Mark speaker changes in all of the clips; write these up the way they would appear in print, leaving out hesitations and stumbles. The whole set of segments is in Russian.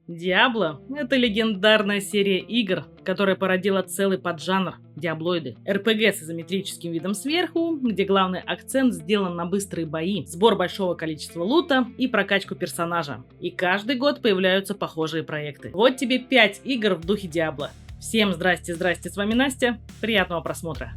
Speaker 1: Diablo — это легендарная серия игр, которая породила целый поджанр — диаблоиды. РПГ с изометрическим видом сверху, где главный акцент сделан на быстрые бои, сбор большого количества лута и прокачку персонажа. И каждый год появляются похожие проекты. Вот тебе 5 игр в духе Diablo. Всем здрасте, с вами Настя, приятного просмотра.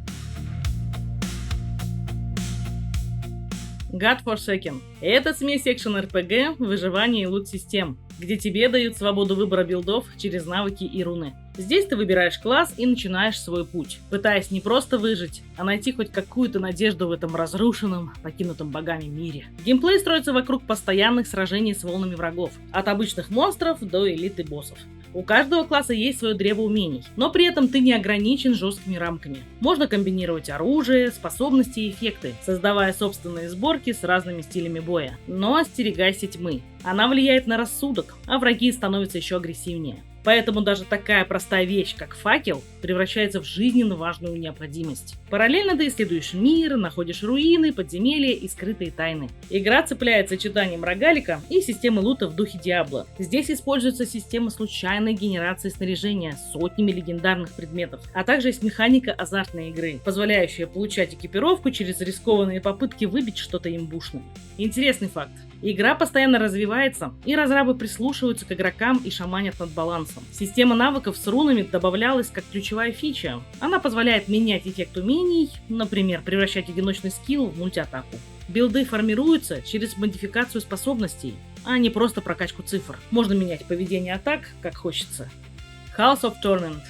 Speaker 1: God Forsaken — это смесь экшен-РПГ, выживания и лут-систем, где тебе дают свободу выбора билдов через навыки и руны. Здесь ты выбираешь класс и начинаешь свой путь, пытаясь не просто выжить, а найти хоть какую-то надежду в этом разрушенном, покинутом богами мире. Геймплей строится вокруг постоянных сражений с волнами врагов, от обычных монстров до элиты боссов. У каждого класса есть свое древо умений, но при этом ты не ограничен жесткими рамками. Можно комбинировать оружие, способности и эффекты, создавая собственные сборки с разными стилями боя. Но остерегайся тьмы. Она влияет на рассудок, а враги становятся еще агрессивнее. Поэтому даже такая простая вещь, как факел, превращается в жизненно важную необходимость. Параллельно ты исследуешь мир, находишь руины, подземелья и скрытые тайны. Игра цепляет сочетанием рогалика и системы лута в духе Diablo. Здесь используется система случайной генерации снаряжения с сотнями легендарных предметов, а также есть механика азартной игры, позволяющая получать экипировку через рискованные попытки выбить что-то имбушное. Интересный факт. Игра постоянно развивается, и разрабы прислушиваются к игрокам и шаманят над балансом. Система навыков с рунами добавлялась как ключевая фича. Она позволяет менять эффект умений, например, превращать одиночный скилл в мультиатаку. Билды формируются через модификацию способностей, а не просто прокачку цифр. Можно менять поведение атак, как хочется. House of Torment.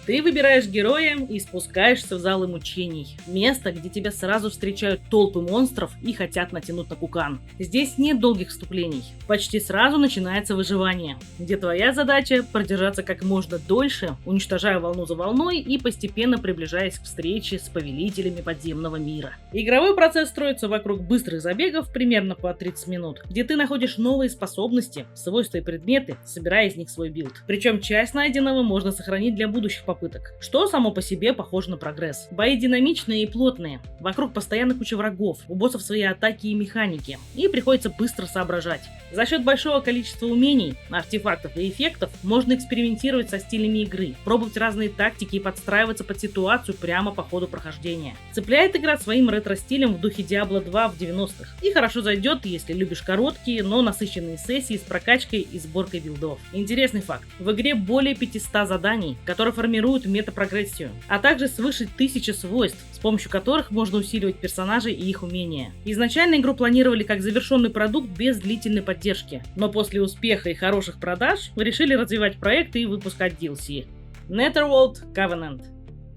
Speaker 1: Ты выбираешь героя и спускаешься в залы мучений. Место, где тебя сразу встречают толпы монстров и хотят натянуть на пукан. Здесь нет долгих вступлений. Почти сразу начинается выживание, где твоя задача продержаться как можно дольше, уничтожая волну за волной и постепенно приближаясь к встрече с повелителями подземного мира. Игровой процесс строится вокруг быстрых забегов примерно по 30 минут, где ты находишь новые способности, свойства и предметы, собирая из них свой билд. Причем часть найденного можно сохранить для будущих попыток, что само по себе похоже на прогресс. Бои динамичные и плотные, вокруг постоянно куча врагов, у боссов свои атаки и механики, и приходится быстро соображать. За счет большого количества умений, артефактов и эффектов можно экспериментировать со стилями игры, пробовать разные тактики и подстраиваться под ситуацию прямо по ходу прохождения. Цепляет игра своим ретро-стилем в духе Diablo 2 в 90-х, и хорошо зайдет, если любишь короткие, но насыщенные сессии с прокачкой и сборкой билдов. Интересный факт: в игре более 500 заданий, которые формируют метапрогрессию, а также свыше 1000 свойств, с помощью которых можно усиливать персонажей и их умения. Изначально игру планировали как завершенный продукт без длительной поддержки, но после успеха и хороших продаж решили развивать проекты и выпускать DLC. Netherworld Covenant.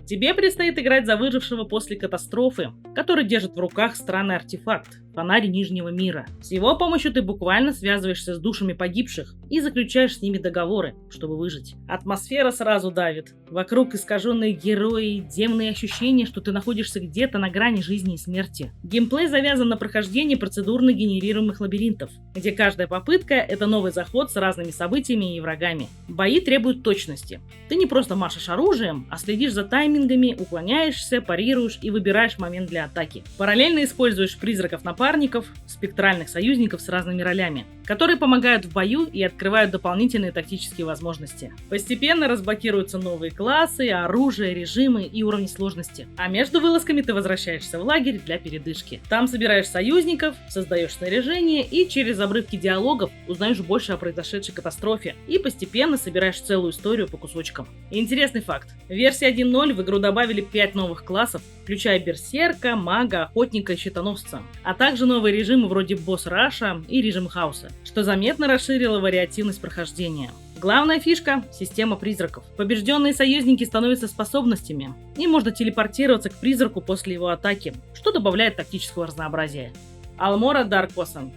Speaker 1: Тебе предстоит играть за выжившего после катастрофы, который держит в руках странный артефакт — фонарь Нижнего мира. С его помощью ты буквально связываешься с душами погибших и заключаешь с ними договоры, чтобы выжить. Атмосфера сразу давит. Вокруг искаженные герои, демные ощущения, что ты находишься где-то на грани жизни и смерти. Геймплей завязан на прохождении процедурно генерируемых лабиринтов, где каждая попытка — это новый заход с разными событиями и врагами. Бои требуют точности. Ты не просто машешь оружием, а следишь за таймингами, уклоняешься, парируешь и выбираешь момент для атаки. Параллельно используешь призраков-напарников, спектральных союзников с разными ролями, которые помогают в бою и открывают дополнительные тактические возможности. Постепенно разблокируются новые классы, оружие, режимы и уровни сложности. А между вылазками ты возвращаешься в лагерь для передышки. Там собираешь союзников, создаешь снаряжение и через обрывки диалогов узнаешь больше о произошедшей катастрофе и постепенно собираешь целую историю по кусочкам. Интересный факт: в версии 1.0 в игру добавили 5 новых классов, включая берсерка, мага, охотника и щитоносца, а также новые режимы вроде босс-раша и режим хаоса, что заметно расширило вариативность прохождения. Главная фишка — система призраков. Побежденные союзники становятся способностями, и можно телепортироваться к призраку после его атаки, что добавляет тактического разнообразия. Almora Darkwasan.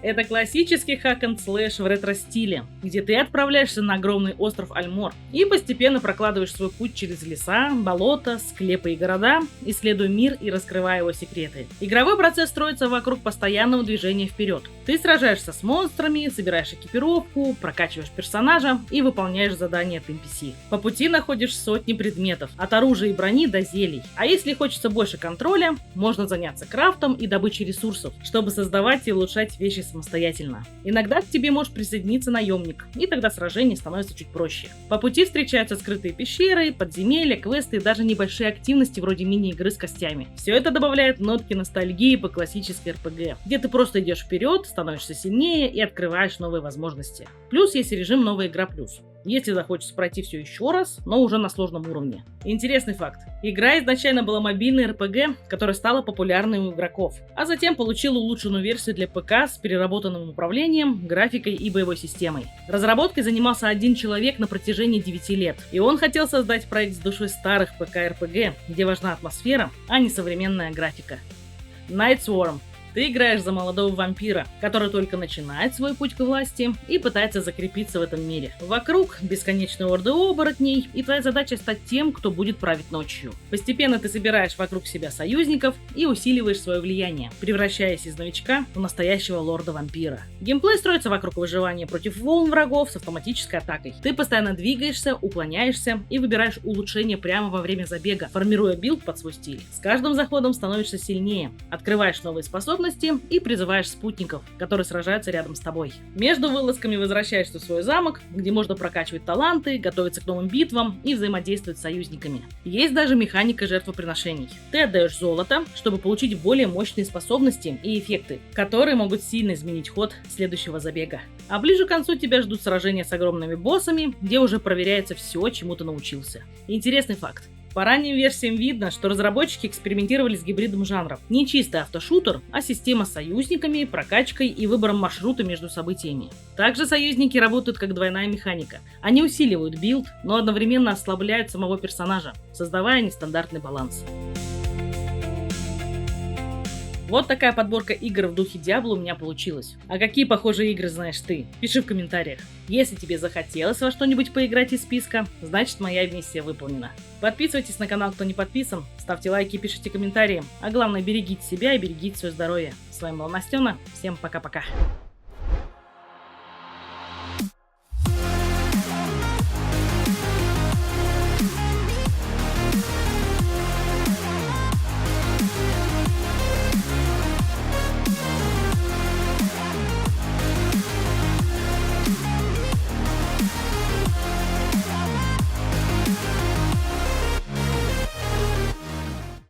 Speaker 1: Это классический хак-энд-слэш в ретро-стиле, где ты отправляешься на огромный остров Альмор и постепенно прокладываешь свой путь через леса, болота, склепы и города, исследуя мир и раскрывая его секреты. Игровой процесс строится вокруг постоянного движения вперед. Ты сражаешься с монстрами, собираешь экипировку, прокачиваешь персонажа и выполняешь задания от NPC. По пути находишь сотни предметов, от оружия и брони до зелий. А если хочется больше контроля, можно заняться крафтом и добычей ресурсов, чтобы создавать и улучшать вещи самостоятельно. Иногда к тебе может присоединиться наемник, и тогда сражение становится чуть проще. По пути встречаются скрытые пещеры, подземелья, квесты и даже небольшие активности вроде мини-игры с костями. Все это добавляет нотки ностальгии по классической РПГ, где ты просто идешь вперед, становишься сильнее и открываешь новые возможности. Плюс есть режим «Новая игра плюс», если захочется пройти все еще раз, но уже на сложном уровне. Интересный факт. Игра изначально была мобильной РПГ, которая стала популярной у игроков, а затем получила улучшенную версию для ПК с переработанным управлением, графикой и боевой системой. Разработкой занимался один человек на протяжении 9 лет, и он хотел создать проект с душой старых ПК-РПГ, где важна атмосфера, а не современная графика. Night Swarm. Ты играешь за молодого вампира, который только начинает свой путь к власти и пытается закрепиться в этом мире. Вокруг бесконечные орды оборотней, и твоя задача стать тем, кто будет править ночью. Постепенно ты собираешь вокруг себя союзников и усиливаешь свое влияние, превращаясь из новичка в настоящего лорда-вампира. Геймплей строится вокруг выживания против волн врагов с автоматической атакой. Ты постоянно двигаешься, уклоняешься и выбираешь улучшения прямо во время забега, формируя билд под свой стиль. С каждым заходом становишься сильнее, открываешь новые способности и призываешь спутников, которые сражаются рядом с тобой. Между вылазками возвращаешься в свой замок, где можно прокачивать таланты, готовиться к новым битвам и взаимодействовать с союзниками. Есть даже механика жертвоприношений. Ты отдаешь золото, чтобы получить более мощные способности и эффекты, которые могут сильно изменить ход следующего забега. А ближе к концу тебя ждут сражения с огромными боссами, где уже проверяется все, чему ты научился. Интересный факт. По ранним версиям видно, что разработчики экспериментировали с гибридом жанров. Не чистый автошутер, а система с союзниками, прокачкой и выбором маршрута между событиями. Также союзники работают как двойная механика. Они усиливают билд, но одновременно ослабляют самого персонажа, создавая нестандартный баланс. Вот такая подборка игр в духе Diablo у меня получилась. А какие похожие игры знаешь ты? Пиши в комментариях. Если тебе захотелось во что-нибудь поиграть из списка, значит моя миссия выполнена. Подписывайтесь на канал, кто не подписан, ставьте лайки, пишите комментарии. А главное, берегите себя и берегите свое здоровье. С вами была Настена, всем пока-пока.